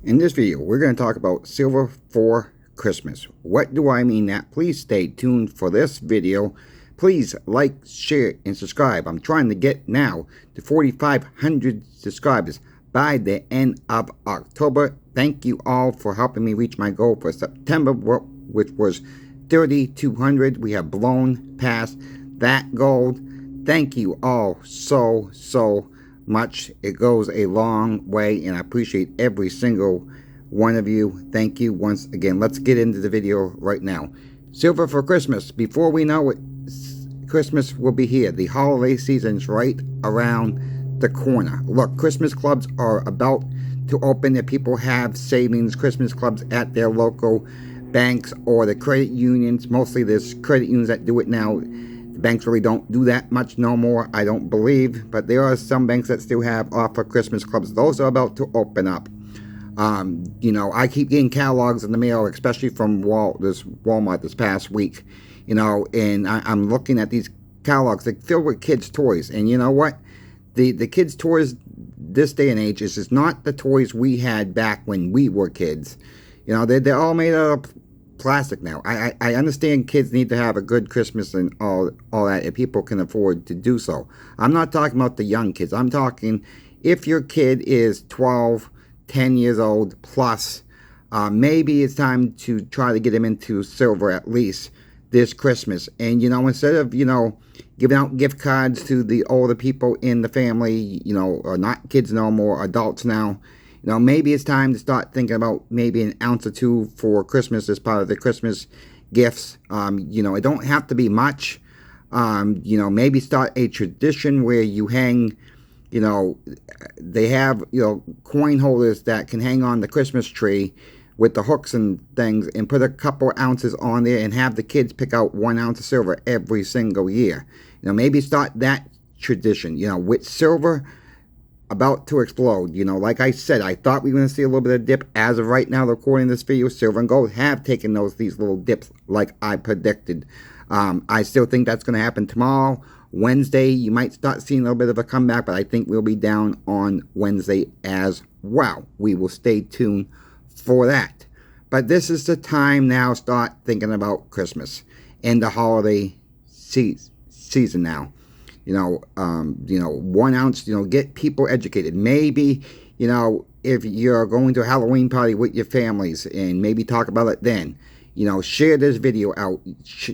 In this video, we're going to talk about silver for Christmas. What do I mean that? Please stay tuned for this video. Please like, share, and subscribe. I'm trying to get now to 4,500 subscribers by the end of October. Thank you all for helping me reach my goal for September, which was 3,200. We have blown past that goal. Thank you all so much. It goes a long way, and I appreciate every single one of you. Thank you once again. Let's get into the video right now. Silver for Christmas. Before we know it, Christmas will be here. The holiday season's right around the corner. Look, Christmas clubs are about to open. If people have savings, Christmas clubs at their local banks or the credit unions. Mostly there's credit unions that do it now. Banks really don't do that much no more, I don't believe, but there are some banks that still have offer Christmas clubs. Those are about to open up. I keep getting catalogs in the mail, especially from Walmart this past week, and I'm looking at these catalogs. They're filled with kids' toys, and you know what? The kids' toys this day and age is just not the toys we had back when we were kids. They're all made out of plastic now. I understand kids need to have a good Christmas and all that if people can afford to do so. I'm not talking about the young kids. I'm talking if your kid is 12, 10 years old plus, maybe it's time to try to get them into silver at least this Christmas. And instead of giving out gift cards to the older people in the family, or not kids no more, adults now. Maybe it's time to start thinking about maybe an ounce or two for Christmas as part of the Christmas gifts. It don't have to be much. Maybe start a tradition where you hang, they have, coin holders that can hang on the Christmas tree with the hooks and things, and put a couple ounces on there and have the kids pick out 1 ounce of silver every single year. Maybe start that tradition, with silver about to explode. Like I said, I thought we were going to see a little bit of dip. As of right now, recording this video, silver and gold have taken these little dips like I predicted. I still think that's going to happen tomorrow. Wednesday, you might start seeing a little bit of a comeback, but I think we'll be down on Wednesday as well. We will stay tuned for that. But this is the time now start thinking about Christmas and the holiday season now. 1 ounce, get people educated. Maybe, if you're going to a Halloween party with your families, and maybe talk about it then, share this video out.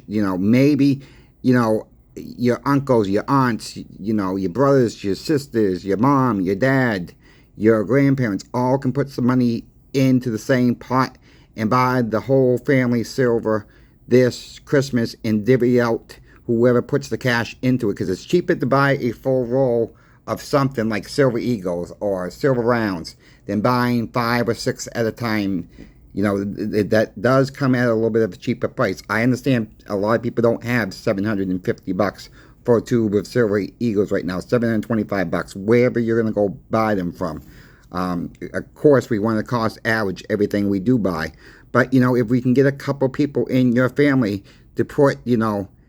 Maybe, your uncles, your aunts, your brothers, your sisters, your mom, your dad, your grandparents all can put some money into the same pot and buy the whole family silver this Christmas and divvy out whoever puts the cash into it, because it's cheaper to buy a full roll of something like Silver Eagles or Silver Rounds than buying 5 or 6 at a time. That does come at a little bit of a cheaper price. I understand a lot of people don't have $750 for a tube of Silver Eagles right now, $725, wherever you're going to go buy them from. Of course, we want to cost average everything we do buy. But, if we can get a couple people in your family to put,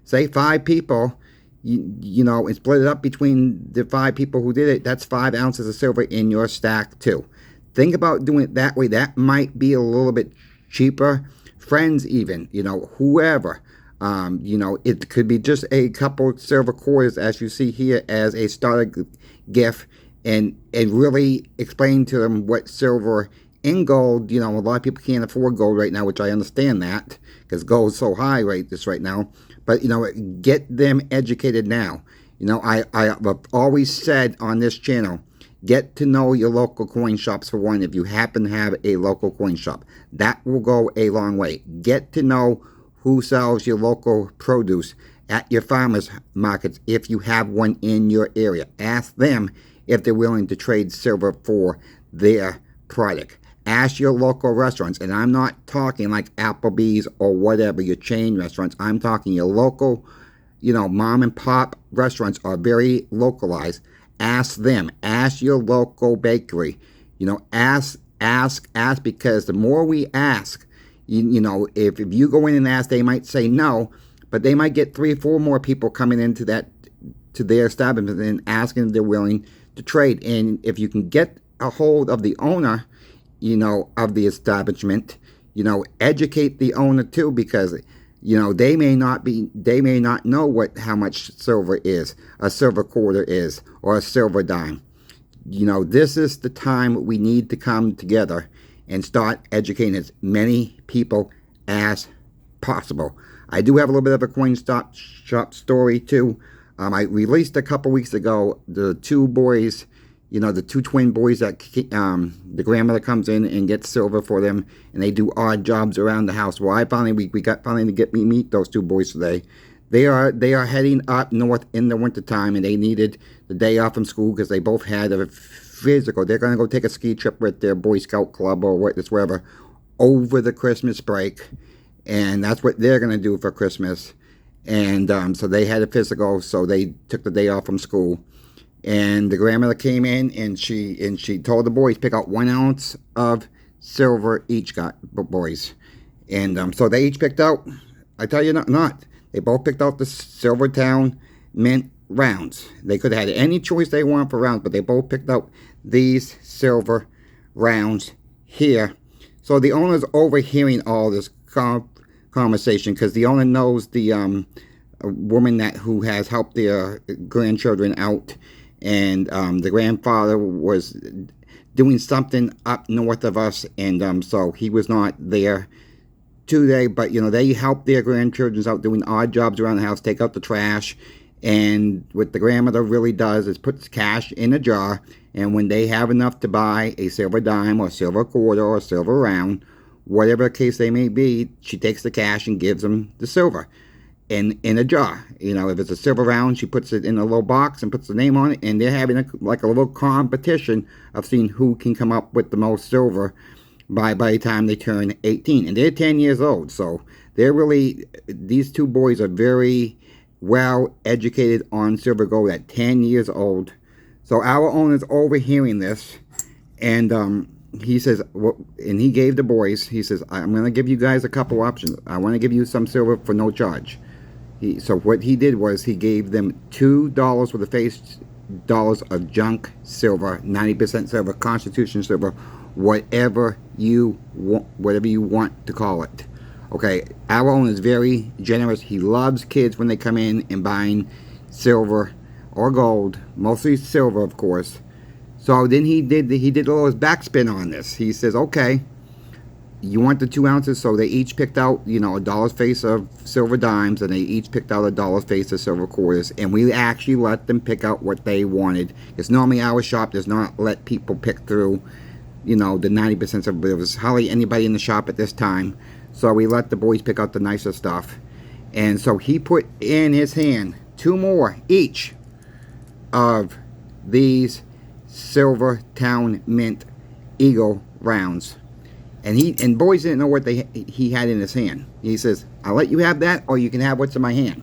say 5 people, and split it up between the 5 people who did it, that's 5 ounces of silver in your stack too. Think about doing it that way. That might be a little bit cheaper. Friends even, whoever. It could be just a couple silver quarters, as you see here, as a starter gift, and really explain to them what silver and gold, a lot of people can't afford gold right now, which I understand that, because gold's so high right now. But, get them educated now. I've always said on this channel, get to know your local coin shops for one, if you happen to have a local coin shop. That will go a long way. Get to know who sells your local produce at your farmers markets if you have one in your area. Ask them if they're willing to trade silver for their product. Ask your local restaurants, and I'm not talking like Applebee's or whatever, your chain restaurants. I'm talking your local, mom and pop restaurants are very localized. Ask them. Ask your local bakery. Ask, because the more we ask, if you go in and ask, they might say no, but they might get 3 or 4 more people coming into their establishment and asking if they're willing to trade. And if you can get a hold of the owner, of the establishment, educate the owner too, because they may not know how much silver is, a silver quarter is, or a silver dime. This is the time we need to come together and start educating as many people as possible. I do have a little bit of a coin shop story too. I released a couple weeks ago the two boys, the two twin boys that the grandmother comes in and gets silver for them, and they do odd jobs around the house. Well, we got finally to get me meet those two boys today. They are heading up north in the wintertime, and they needed the day off from school because they both had a physical. They're going to go take a ski trip with their Boy Scout club or whatever over the Christmas break, and that's what they're going to do for Christmas. And so they had a physical, so they took the day off from school. And the grandmother came in, and she told the boys pick out 1 ounce of silver each, boys. And so they each picked out, I tell you not, they both picked out the Silvertown Mint rounds. They could have had any choice they want for rounds, but they both picked out these silver rounds here. So the owner's overhearing all this conversation, because the owner knows the woman who has helped their grandchildren out, and the grandfather was doing something up north of us, and so he was not there today, but they help their grandchildren out doing odd jobs around the house, take out the trash. And what the grandmother really does is puts cash in a jar, and when they have enough to buy a silver dime or silver quarter or silver round, whatever the case they may be, she takes the cash and gives them the silver in a jar. If it's a silver round, she puts it in a little box and puts the name on it, and they're having a little competition of seeing who can come up with the most silver by the time they turn 18. And they're 10 years old, so these two boys are very well educated on silver gold at 10 years old. So our owner's overhearing this, and he says, and he gave the boys, he says, I'm going to give you guys a couple options. I want to give you some silver for no charge. So what he did was he gave them $2 for the face dollars of junk silver, 90% silver, Constitution silver, whatever you want to call it. Okay, our owner is very generous. He loves kids when they come in and buying silver or gold, mostly silver, of course. So then he did a little backspin on this. He says, okay, you want the 2 ounces, so they each picked out, a dollar's face of silver dimes, and they each picked out a dollar's face of silver quarters, and we actually let them pick out what they wanted. Because normally our shop does not let people pick through, the 90% of it. There was hardly anybody in the shop at this time, so we let the boys pick out the nicer stuff. And so he put in his hand 2 more each of these Silvertown Mint Eagle rounds. And boys didn't know what he had in his hand. He says, I'll let you have that, or you can have what's in my hand.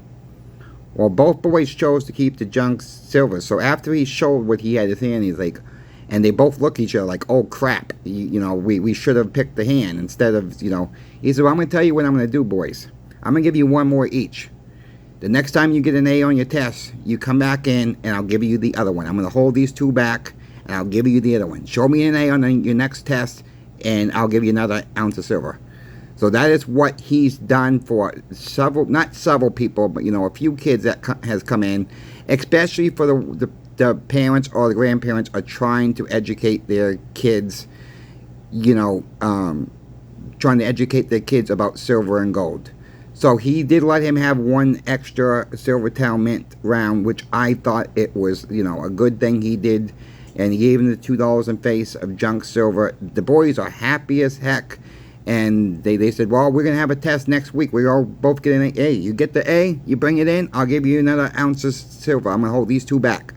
Well, both boys chose to keep the junk silver. So after he showed what he had in his hand, he's like, and they both look at each other like, oh crap, we should have picked the hand instead of, he said, well, I'm going to tell you what I'm going to do, boys. I'm going to give you 1 more each. The next time you get an A on your test, you come back in, and I'll give you the other one. I'm going to hold these 2 back, and I'll give you the other one. Show me an A on your next test, and I'll give you another ounce of silver. So that is what he's done for not several people, but a few kids that has come in, especially for the parents or the grandparents are trying to educate their kids, trying to educate their kids about silver and gold. So he did let him have 1 extra Silvertown Mint round, which I thought it was, a good thing he did. And he gave him the $2 in face of junk silver. The boys are happy as heck. And they said, well, we're going to have a test next week. We all both get an A. You get the A, you bring it in, I'll give you another ounce of silver. I'm going to hold these 2 back.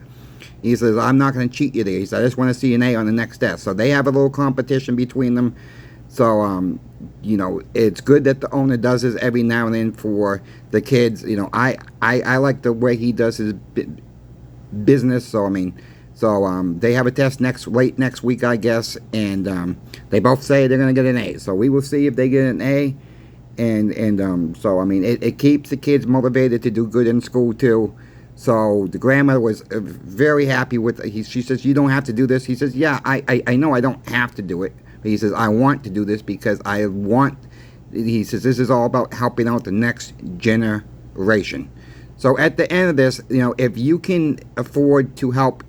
He says, I'm not going to cheat you there. He said, I just want to see an A on the next test. So they have a little competition between them. So, it's good that the owner does this every now and then for the kids. I like the way he does his business. So, they have a test late next week, I guess, and they both say they're going to get an A. So we will see if they get an A, and it keeps the kids motivated to do good in school too. So the grandmother was very happy with it. She says, you don't have to do this. He says, yeah, I know I don't have to do it, He says, I want to do this because I want, he says, this is all about helping out the next generation. So at the end of this, you know, if you can afford to help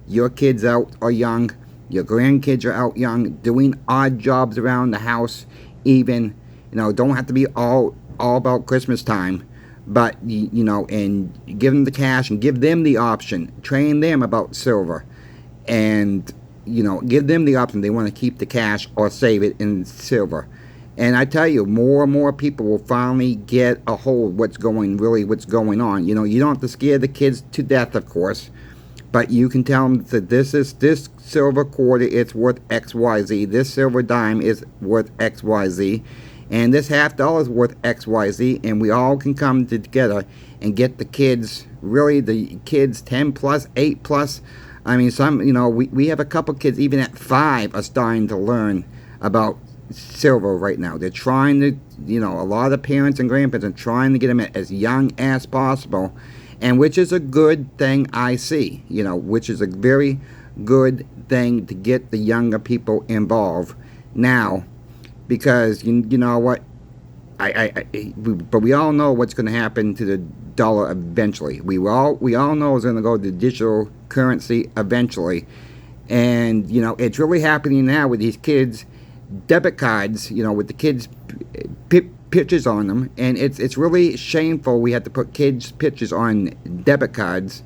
your kids out or young, your grandkids are out young, doing odd jobs around the house, even, you know, don't have to be all about Christmas time, but, you know, and give them the cash and give them the option, train them about silver, and, you know, give them the option. They want to keep the cash or save it in silver. And I tell you, more and more people will finally get a hold what's going on. You know, you don't have to scare the kids to death, of course, but you can tell them that this silver quarter, it's worth XYZ. This silver dime is worth XYZ. And this $50 is worth XYZ. And we all can come together and get the kids, really the kids 10 plus, 8 plus. I mean, some, you know, we have a couple kids even at 5 are starting to learn about silver right now. They're trying to, you know, a lot of parents and grandparents are trying to get them as young as possible, and which is a good thing, I see, you know, which is a very good thing to get the younger people involved now, because you know what, but we all know what's going to happen to the dollar eventually. We all know it's going to go to digital currency eventually, and you know, it's really happening now with these kids' debit cards, you know, with the kids' pictures on them, and it's really shameful. We have to put kids' pictures on debit cards,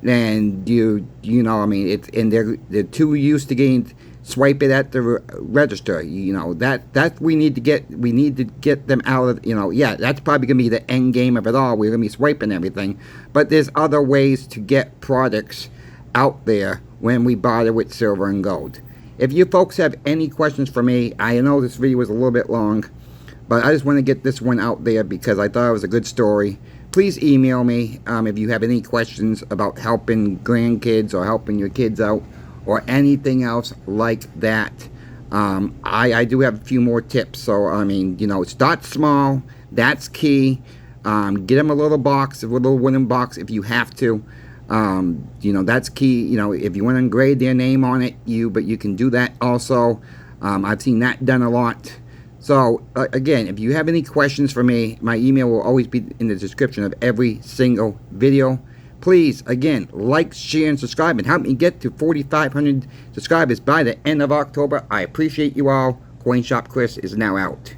and you know, I mean, it's, and they're too used to getting swipe it at the register. You know, that we need to get them out of, you know, yeah, that's probably gonna be the end game of it all. We're gonna be swiping everything, but there's other ways to get products out there when we barter with silver and gold. If you folks have any questions for me, I know this video was a little bit long, but I just want to get this one out there because I thought it was a good story. Please email me if you have any questions about helping grandkids or helping your kids out or anything else like that. I do have a few more tips. So, I mean, you know, start small. That's key. Get them a little box, a little wooden box if you have to. You know, that's key. You know, if you want to engrave their name on it, but you can do that also. I've seen that done a lot. So again, if you have any questions for me, my email will always be in the description of every single video. Please, again, like, share, and subscribe, and help me get to 4,500 subscribers by the end of October. I appreciate you all. CoinShop Chris is now out.